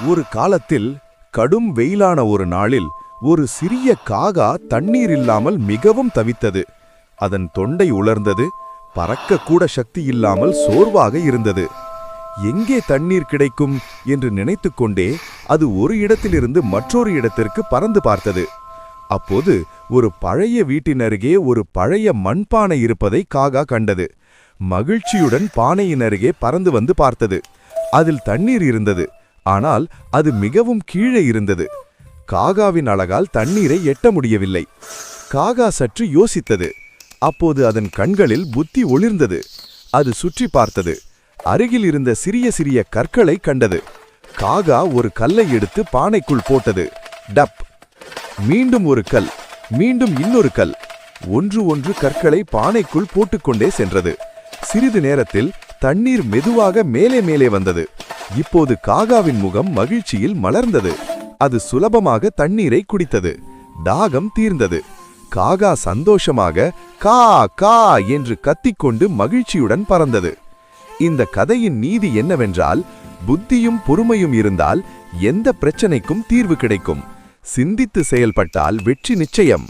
ஒரு காலத்தில் கடும் வெயிலான ஒரு நாளில் ஒரு சிறிய காகா தண்ணீர் இல்லாமல் மிகவும் தவித்தது. அதன் தொண்டை உலர்ந்தது, பறக்கக்கூட சக்தி இல்லாமல் சோர்வாக இருந்தது. எங்கே தண்ணீர் கிடைக்கும் என்று நினைத்துக்கொண்டே அது ஒரு இடத்திலிருந்து மற்றொரு இடத்திற்கு பறந்து பார்த்தது. அப்போது ஒரு பழைய வீட்டின் அருகே ஒரு பழைய மண்பானை இருப்பதை காகா கண்டது. மகிழ்ச்சியுடன் பானையின் அருகே பறந்து வந்து பார்த்தது. அதில் தண்ணீர் இருந்தது, ஆனால் அது மிகவும் கீழே இருந்தது. காகாவின் அழகால் தண்ணீரை எட்ட முடியவில்லை. காகா சற்று யோசித்தது. அப்போது அதன் கண்களில் புத்தி ஒளிர்ந்தது. அது சுற்றி பார்த்தது. அருகில் இருந்த சிறிய சிறிய கற்களை கண்டது. காகா ஒரு கல்லை எடுத்து பானைக்குள் போட்டது. டப்! மீண்டும் ஒரு கல், மீண்டும் இன்னொரு கல். ஒன்று கற்களை பானைக்குள் போட்டுக்கொண்டே சென்றது. சிறிது நேரத்தில் தண்ணீர் மெதுவாக மேலே மேலே வந்தது. இப்போது காகாவின் முகம் மகிழ்ச்சியில் மலர்ந்தது. அது சுலபமாக தண்ணீரை குடித்தது. தாகம் தீர்ந்தது. காகா சந்தோஷமாக கா கா என்று கத்திக்கொண்டு மகிழ்ச்சியுடன் பறந்தது. இந்த கதையின் நீதி என்னவென்றால், புத்தியும் பொறுமையும் இருந்தால் எந்த பிரச்சனைக்கும் தீர்வு கிடைக்கும். சிந்தித்து செயல்பட்டால் வெற்றி நிச்சயம்.